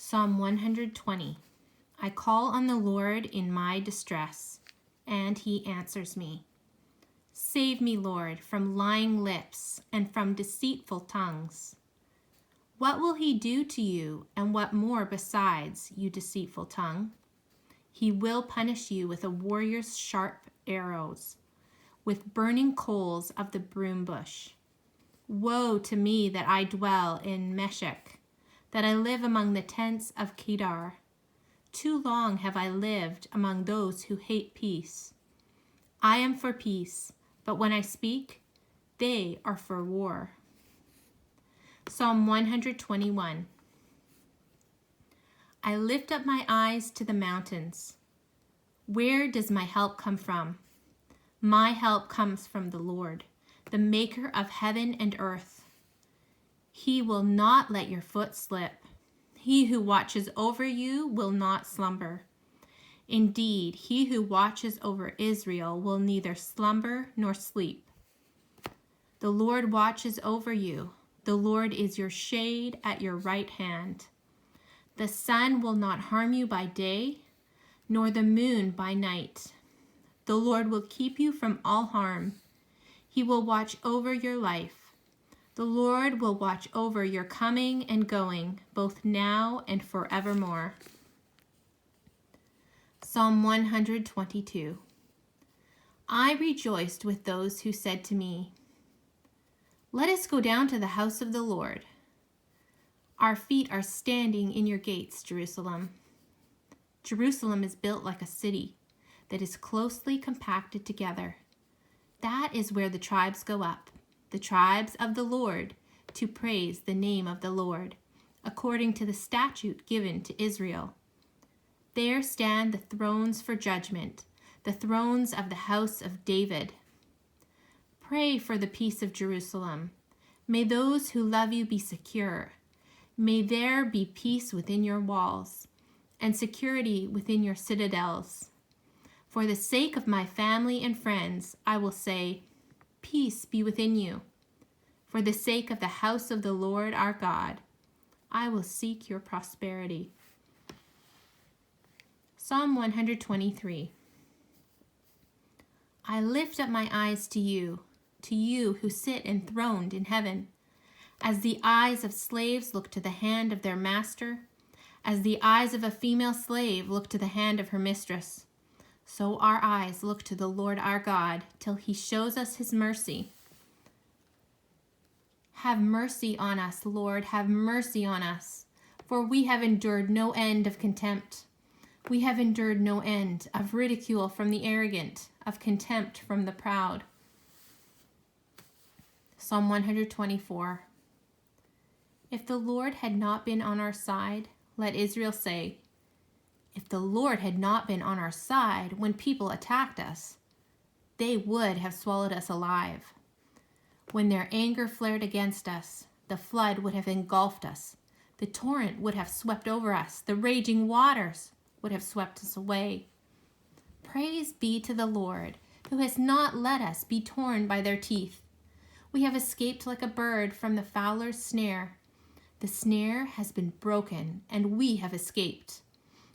Psalm 120. I call on the Lord in my distress, and he answers me. Save me, Lord, from lying lips and from deceitful tongues. What will he do to you, and what more besides, you deceitful tongue? He will punish you with a warrior's sharp arrows, with burning coals of the broom bush. Woe to me that I dwell in Meshech, that I live among the tents of Kedar. Too long have I lived among those who hate peace. I am for peace, but when I speak, they are for war. Psalm 121. I lift up my eyes to the mountains. Where does my help come from? My help comes from the Lord, the maker of heaven and earth. He will not let your foot slip. He who watches over you will not slumber. Indeed, he who watches over Israel will neither slumber nor sleep. The Lord watches over you. The Lord is your shade at your right hand. The sun will not harm you by day, nor the moon by night. The Lord will keep you from all harm. He will watch over your life. The Lord will watch over your coming and going, both now and forevermore. Psalm 122. I rejoiced with those who said to me, let us go down to the house of the Lord. Our feet are standing in your gates, Jerusalem. Jerusalem is built like a city that is closely compacted together. That is where the tribes go up, the tribes of the Lord, to praise the name of the Lord, according to the statute given to Israel. There stand the thrones for judgment, the thrones of the house of David. Pray for the peace of Jerusalem. May those who love you be secure. May there be peace within your walls and security within your citadels. For the sake of my family and friends, I will say, peace be within you. For the sake of the house of the Lord our God, I will seek your prosperity. Psalm 123. I lift up my eyes to you who sit enthroned in heaven. As the eyes of slaves look to the hand of their master, as the eyes of a female slave look to the hand of her mistress, so our eyes look to the Lord our God till he shows us his mercy. Have mercy on us, Lord, have mercy on us, for we have endured no end of contempt. We have endured no end of ridicule from the arrogant, of contempt from the proud. Psalm 124. If the Lord had not been on our side, let Israel say, if the Lord had not been on our side when people attacked us, they would have swallowed us alive. When their anger flared against us, the flood would have engulfed us. The torrent would have swept over us. The raging waters would have swept us away. Praise be to the Lord, who has not let us be torn by their teeth. We have escaped like a bird from the fowler's snare. The snare has been broken, and we have escaped.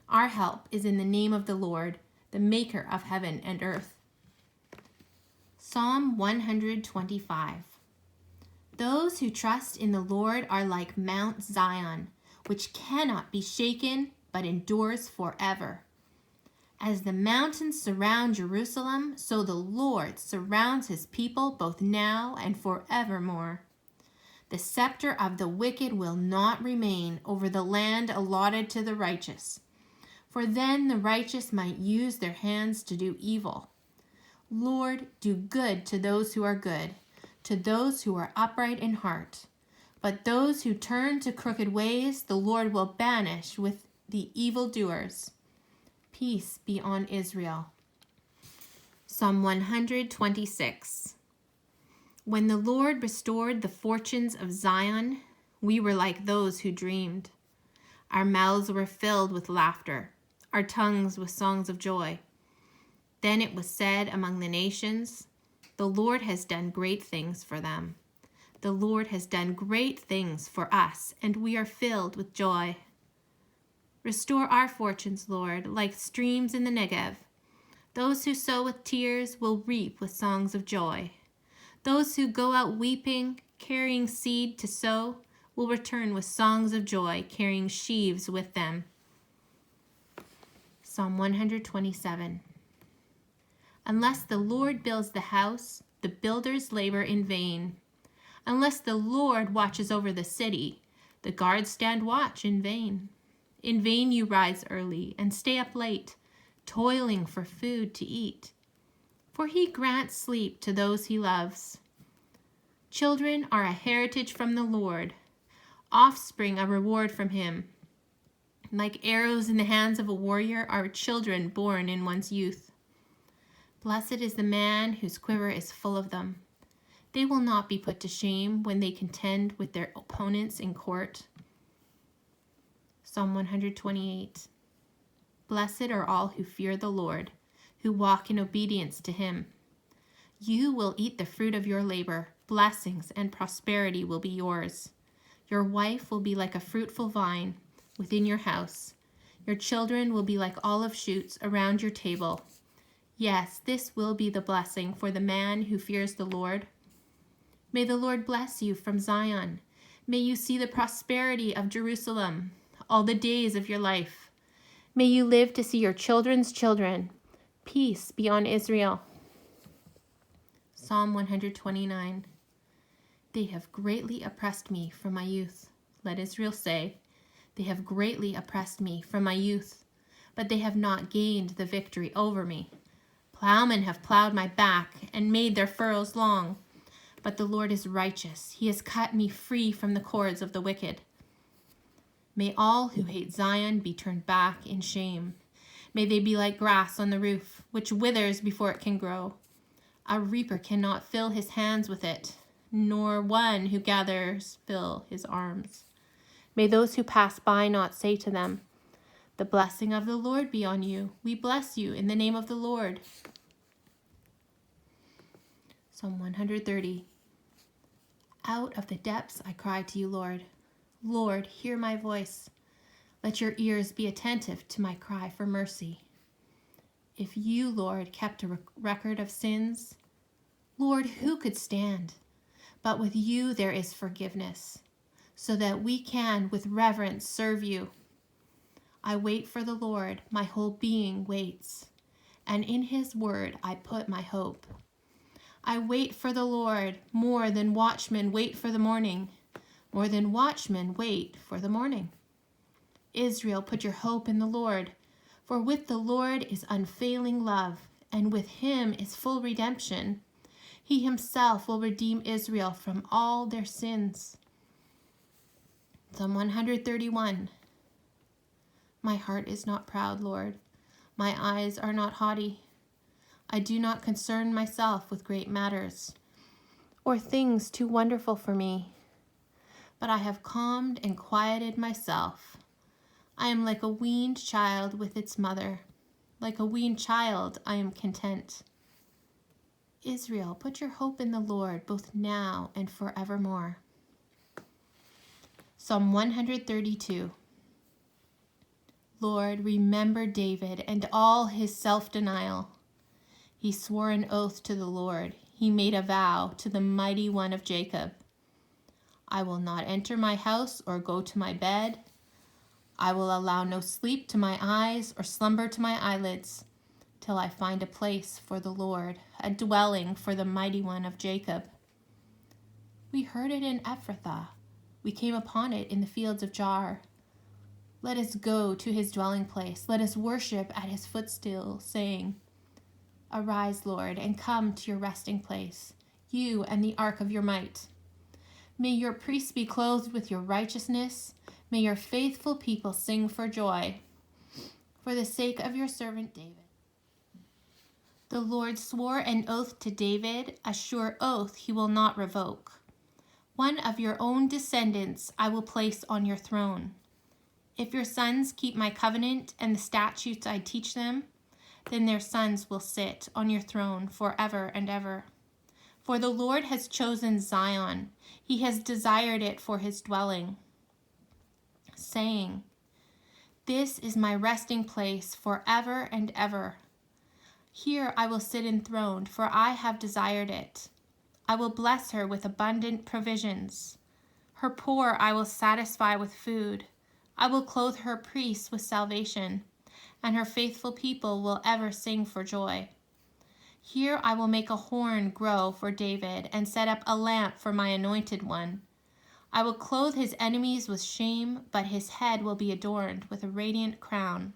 Our help is in the name of the Lord, the maker of heaven and earth. Psalm 125. Those who trust in the Lord are like Mount Zion, which cannot be shaken, but endures forever. As the mountains surround Jerusalem, so the Lord surrounds his people both now and forevermore. The scepter of the wicked will not remain over the land allotted to the righteous, for then the righteous might use their hands to do evil. Lord, do good to those who are good, to those who are upright in heart. But those who turn to crooked ways, the Lord will banish with the evildoers. Peace be on Israel. Psalm 126. When the Lord restored the fortunes of Zion, we were like those who dreamed. Our mouths were filled with laughter, our tongues with songs of joy. Then it was said among the nations, the Lord has done great things for them. The Lord has done great things for us, and we are filled with joy. Restore our fortunes, Lord, like streams in the Negev. Those who sow with tears will reap with songs of joy. Those who go out weeping, carrying seed to sow, will return with songs of joy, carrying sheaves with them. Psalm 127. Unless the Lord builds the house, the builders labor in vain. Unless the Lord watches over the city, the guards stand watch in vain. In vain you rise early and stay up late, toiling for food to eat. For he grants sleep to those he loves. Children are a heritage from the Lord, offspring a reward from him. Like arrows in the hands of a warrior are children born in one's youth. Blessed is the man whose quiver is full of them. They will not be put to shame when they contend with their opponents in court. Psalm 128. Blessed are all who fear the Lord, who walk in obedience to him. You will eat the fruit of your labor. Blessings and prosperity will be yours. Your wife will be like a fruitful vine within your house. Your children will be like olive shoots around your table. Yes, this will be the blessing for the man who fears the Lord. May the Lord bless you from Zion. May you see the prosperity of Jerusalem all the days of your life. May you live to see your children's children. Peace be on Israel. Psalm 129. They have greatly oppressed me from my youth. Let Israel say, they have greatly oppressed me from my youth, but they have not gained the victory over me. Plowmen have plowed my back and made their furrows long, but the Lord is righteous. He has cut me free from the cords of the wicked. May all who hate Zion be turned back in shame. May they be like grass on the roof, which withers before it can grow. A reaper cannot fill his hands with it, nor one who gathers fill his arms. May those who pass by not say to them, the blessing of the Lord be on you. We bless you in the name of the Lord. Psalm 130. Out of the depths I cry to you, Lord. Lord, hear my voice. Let your ears be attentive to my cry for mercy. If you, Lord, kept a record of sins, Lord, who could stand? But with you there is forgiveness, so that we can with reverence serve you. I wait for the Lord, my whole being waits, and in his word I put my hope. I wait for the Lord more than watchmen wait for the morning, more than watchmen wait for the morning. Israel, put your hope in the Lord, for with the Lord is unfailing love, and with him is full redemption. He himself will redeem Israel from all their sins. Psalm 131. My heart is not proud, Lord. My eyes are not haughty. I do not concern myself with great matters, or things too wonderful for me. But I have calmed and quieted myself. I am like a weaned child with its mother. Like a weaned child, I am content. Israel, put your hope in the Lord, both now and forevermore. Psalm 132. Lord, remember David and all his self-denial. He swore an oath to the Lord. He made a vow to the mighty one of Jacob. I will not enter my house or go to my bed. I will allow no sleep to my eyes or slumber to my eyelids, till I find a place for the Lord, a dwelling for the mighty one of Jacob. We heard it in Ephrathah. We came upon it in the fields of Jar. Let us go to his dwelling place. Let us worship at his footstool, saying, Arise, Lord, and come to your resting place, you and the ark of your might. May your priests be clothed with your righteousness. May your faithful people sing for joy, for the sake of your servant David. The Lord swore an oath to David, a sure oath he will not revoke. One of your own descendants I will place on your throne. If your sons keep my covenant and the statutes I teach them, then their sons will sit on your throne forever and ever. For the Lord has chosen Zion. He has desired it for his dwelling, saying, This is my resting place forever and ever. Here I will sit enthroned, for I have desired it. I will bless her with abundant provisions. Her poor I will satisfy with food. I will clothe her priests with salvation, and her faithful people will ever sing for joy. Here I will make a horn grow for David and set up a lamp for my anointed one. I will clothe his enemies with shame, but his head will be adorned with a radiant crown.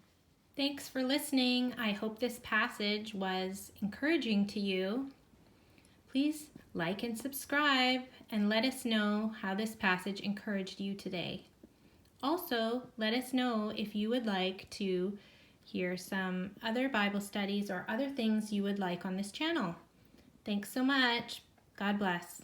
Thanks for listening. I hope this passage was encouraging to you. Please like and subscribe and let us know how this passage encouraged you today. Also, let us know if you would like to hear some other Bible studies or other things you would like on this channel. Thanks so much. God bless.